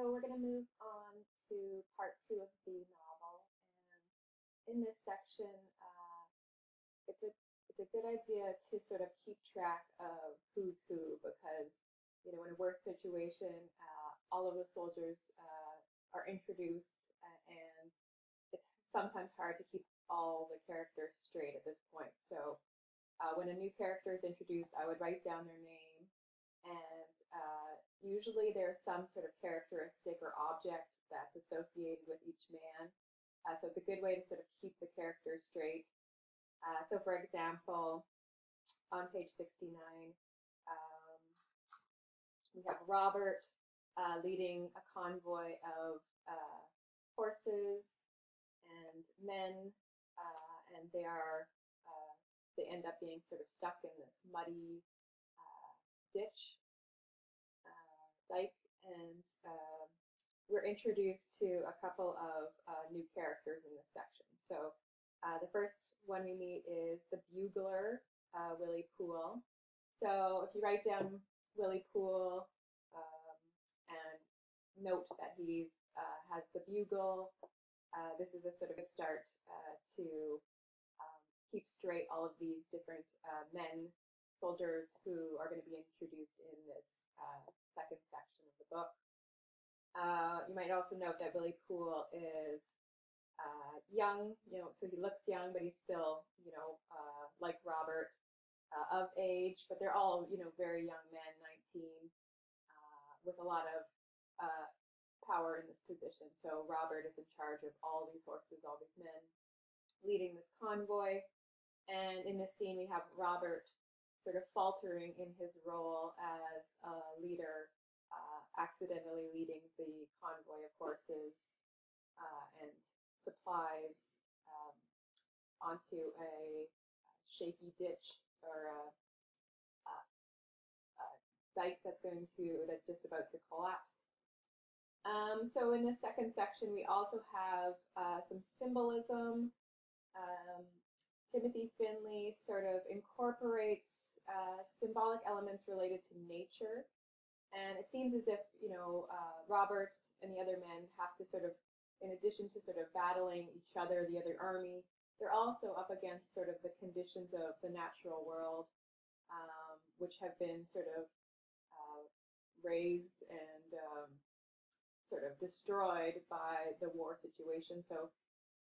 So we're going to move on to part 2 of the novel, and in this section, it's a it's a good idea to sort of keep track of who's who because in a worse situation, all of the soldiers are introduced, and it's sometimes hard to keep all the characters straight at this point. So when a new character is introduced, I would write down their name, and usually there's some sort of characteristic or object that's associated with each man. So it's a good way to sort of keep the characters straight. So for example, on page 69, we have Robert leading a convoy of horses and men, and they end up being sort of stuck in this muddy ditch, dike, and we're introduced to a couple of new characters in this section. So the first one we meet is the bugler, Willie Poole. So if you write down Willie Poole and note that he has the bugle, this is a sort of good start to keep straight all of these different soldiers who are going to be introduced in this second section of the book. You might also note that Willie Poole is young, so he looks young, but he's still, like Robert, of age, but they're all, very young men, 19, with a lot of power in this position. So Robert is in charge of all these horses, all these men, leading this convoy. And in this scene, we have Robert sort of faltering in his role as a leader, accidentally leading the convoy of horses and supplies onto a shaky ditch or a dike that's just about to collapse. So in this second section, we also have some symbolism. Timothy Findley sort of incorporates symbolic elements related to nature. And it seems as if, Robert and the other men have to sort of, in addition to sort of battling each other, the other army, they're also up against sort of the conditions of the natural world, which have been sort of raised and sort of destroyed by the war situation. So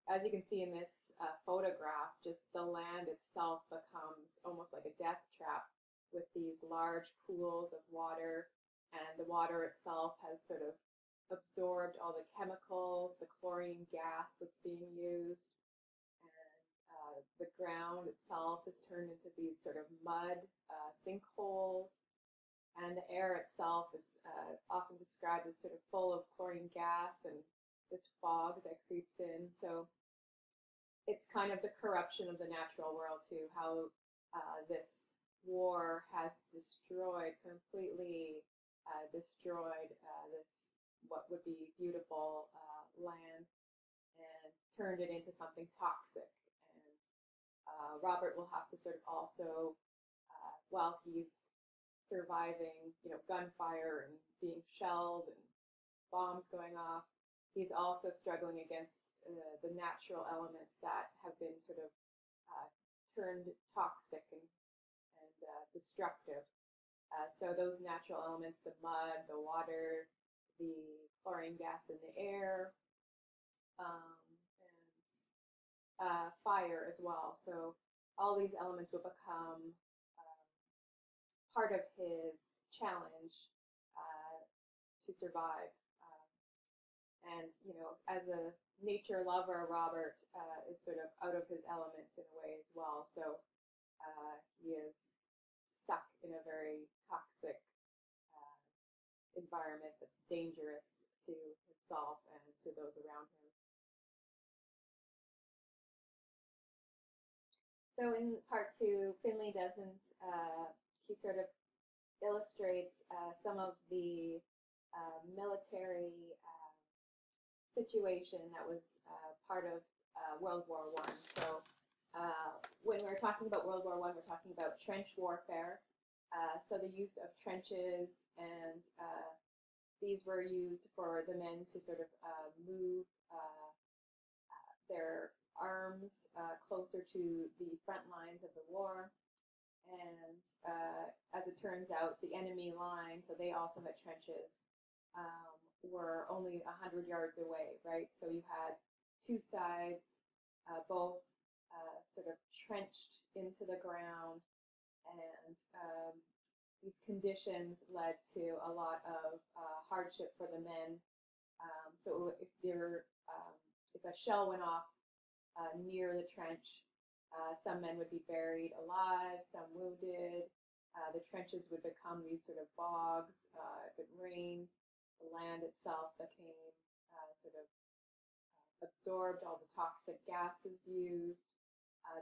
as you can see in this photograph, just the land itself becomes almost like a death trap with these large pools of water, and the water itself has sort of absorbed all the chemicals, the chlorine gas that's being used, and the ground itself is turned into these sort of mud sinkholes, and the air itself is often described as sort of full of chlorine gas and this fog that creeps in. So it's kind of the corruption of the natural world too, how this war has completely destroyed this what would be beautiful land and turned it into something toxic. And Robert will have to sort of also, while he's surviving, gunfire and being shelled and bombs going off, he's also struggling against the natural elements that have been sort of turned toxic and destructive. So those natural elements, the mud, the water, the chlorine gas in the air, and fire as well. So all these elements will become part of his challenge to survive. And, as a nature lover, Robert is sort of out of his element in a way as well. So he is stuck in a very toxic environment that's dangerous to himself and to those around him. So in part 2, Findley doesn't, he sort of illustrates some of the military situation that was part of World War I. So when we're talking about World War I, we're talking about trench warfare. So the use of trenches and these were used for the men to sort of move their arms closer to the front lines of the war. And as it turns out, the enemy line, so they also had trenches, were only 100 yards away, right? So you had two sides, both sort of trenched into the ground, and these conditions led to a lot of hardship for the men. So if a shell went off near the trench, some men would be buried alive, some wounded. The trenches would become these sort of bogs. If it rained, the land itself became sort of absorbed all the toxic gases used.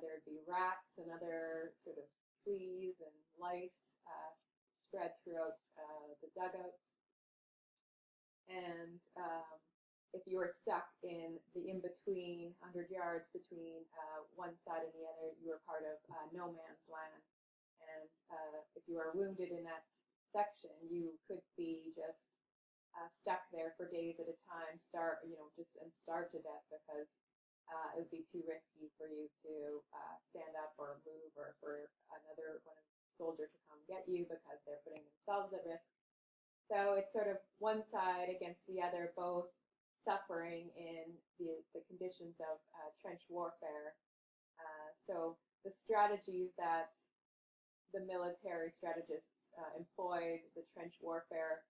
There would be rats and other sort of fleas and lice spread throughout the dugouts. And if you were stuck in the in-between, 100 yards between one side and the other, you were part of no man's land. And if you were wounded in that section, you could be just stuck there for days at a time, starve to death, because it would be too risky for you to stand up or move, or for another soldier to come get you, because they're putting themselves at risk. So it's sort of one side against the other, both suffering in the conditions of trench warfare. So the strategies that the military strategists employed, the trench warfare,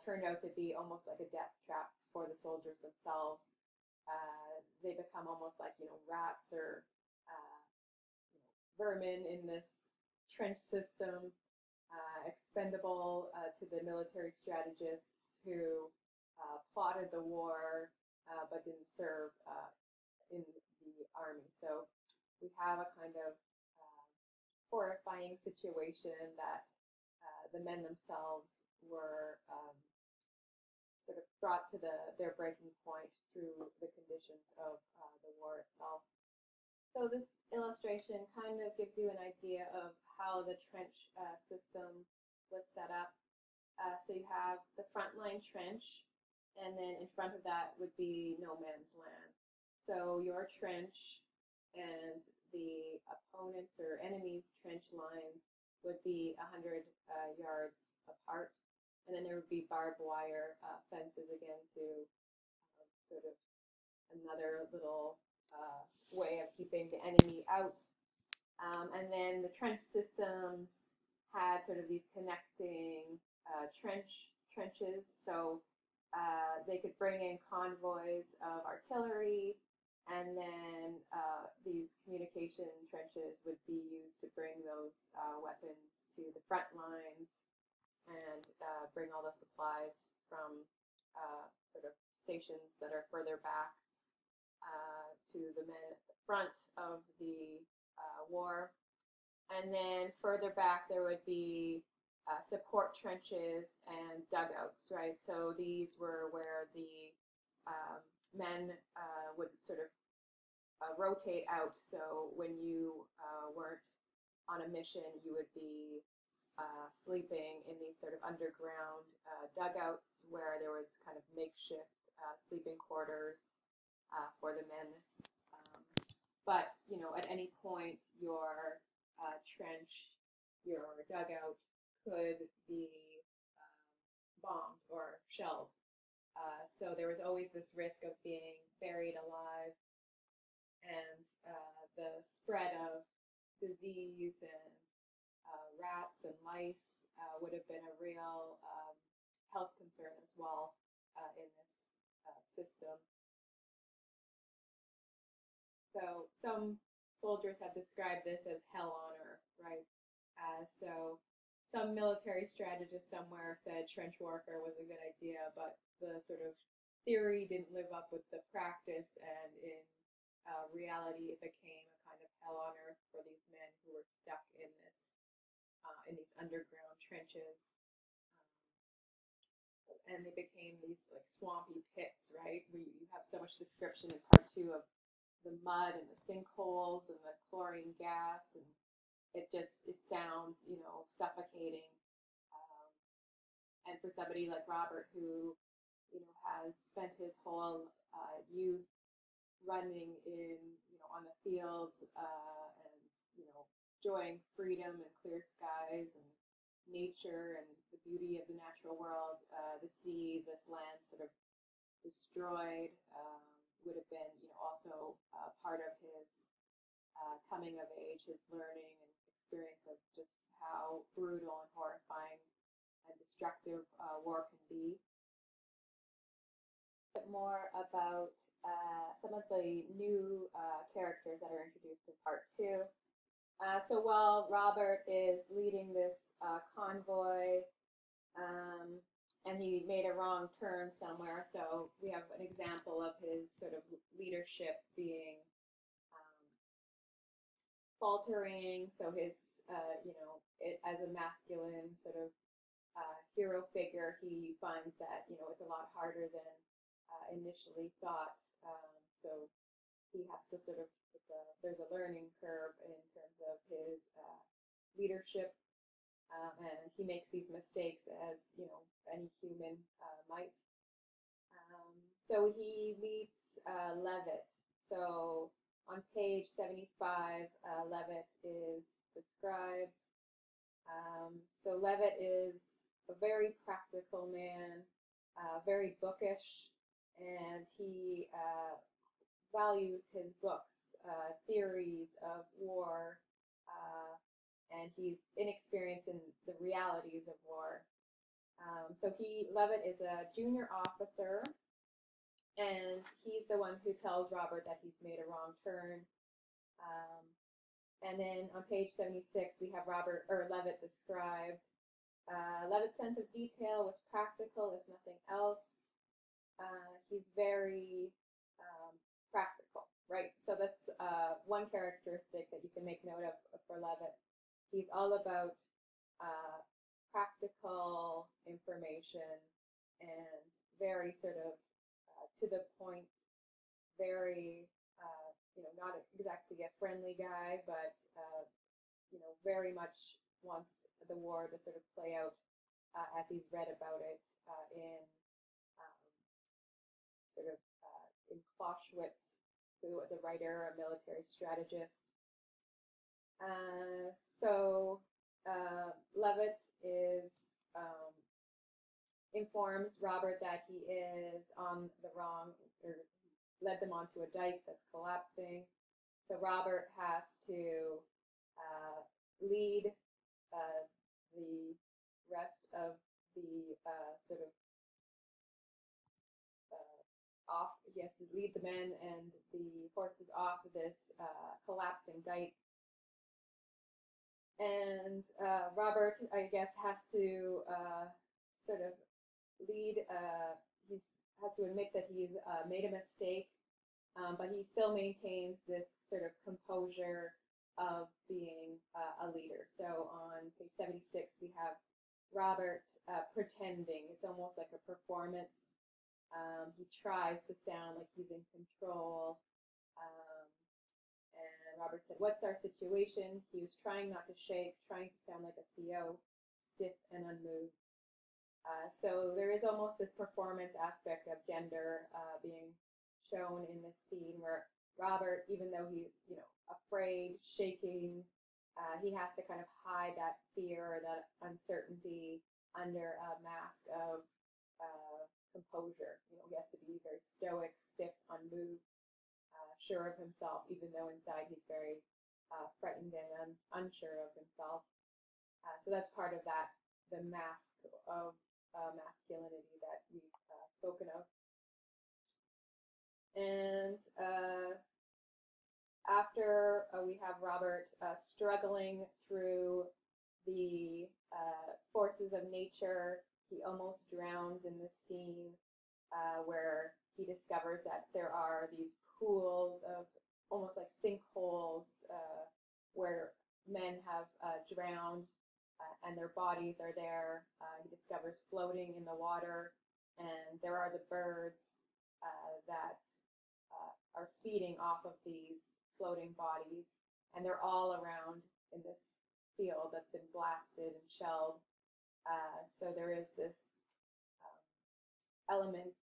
turned out to be almost like a death trap for the soldiers themselves. They become almost like, rats or vermin in this trench system, expendable to the military strategists who plotted the war but didn't serve in the army. So we have a kind of horrifying situation that the men themselves were sort of brought to their breaking point through the conditions of the war itself. So this illustration kind of gives you an idea of how the trench system was set up. So you have the frontline trench, and then in front of that would be no man's land. So your trench and the opponent's or enemy's trench lines would be 100 yards apart. And then there would be barbed wire fences again to sort of another little way of keeping the enemy out. And then the trench systems had sort of these connecting trenches, so they could bring in convoys of artillery, and then these communication trenches would be used to bring those weapons to the front lines and bring all the supplies from sort of stations that are further back to the men at the front of the war. And then further back there would be support trenches and dugouts, right? So these were where the men would sort of rotate out. So when you weren't on a mission, you would be sleeping in these sort of underground dugouts where there was kind of makeshift sleeping quarters for the men. But, at any point, your trench, your dugout could be bombed or shelled. So there was always this risk of being buried alive, and the spread of disease and rats and lice would have been a real health concern as well in this system. So some soldiers have described this as hell on earth, right? So some military strategist somewhere said trench warfare was a good idea, but the sort of theory didn't live up with the practice, and in reality it became a kind of hell on earth for these men who were stuck in these underground trenches. And they became these like swampy pits, right? You have so much description in part 2 of the mud and the sinkholes and the chlorine gas, and it sounds, suffocating. And for somebody like Robert, who has spent his whole youth running in on the fields and enjoying freedom and clear skies and nature and the beauty of the natural world, to see this land sort of destroyed would have been also part of his coming of age, his learning and experience of just how brutal and horrifying and destructive war can be. A bit more about some of the new characters that are introduced in part 2. So while Robert is leading this convoy, and he made a wrong turn somewhere, so we have an example of his sort of leadership being faltering. So his, as a masculine sort of hero figure, he finds that it's a lot harder than initially thought. So he has to sort of, there's a learning curve in terms of his leadership, and he makes these mistakes as any human might. So he meets Levitt. So on page 75, Levitt is described. So Levitt is a very practical man, very bookish, and he values his books, theories of war, and he's inexperienced in the realities of war. So Levitt is a junior officer, and he's the one who tells Robert that he's made a wrong turn. And then on page 76, we have Levitt described. Levitt's sense of detail was practical, if nothing else. He's very practical, right? So that's one characteristic that you can make note of for Levitt. He's all about practical information and very sort of to the point, very, not exactly a friendly guy, but, very much wants the war to sort of play out as he's read about it in in Clausewitz, who was a writer, a military strategist. So Levitt informs Robert that he is on the wrong, or led them onto a dike that's collapsing. So Robert has to lead the rest of the sort of he has to lead the men and the horses off of this collapsing dike. And Robert, I guess, has to sort of lead, he has to admit that he's made a mistake, but he still maintains this sort of composure of being a leader. So on page 76, we have Robert pretending. It's almost like a performance. He tries to sound like he's in control. And Robert said, "What's our situation?" He was trying not to shake, trying to sound like a CO, stiff and unmoved. So there is almost this performance aspect of gender being shown in this scene, where Robert, even though he's afraid, shaking, he has to kind of hide that fear or that uncertainty under a mask of composure. He has to be very stoic, stiff, unmoved, sure of himself, even though inside he's very frightened and unsure of himself. So that's part of that, the mask of masculinity that we've spoken of. And after we have Robert struggling through the forces of nature, he almost drowns in this scene where he discovers that there are these pools of almost like sinkholes where men have drowned and their bodies are there. He discovers floating in the water, and there are the birds that are feeding off of these floating bodies, and they're all around in this field that's been blasted and shelled. So there is this elements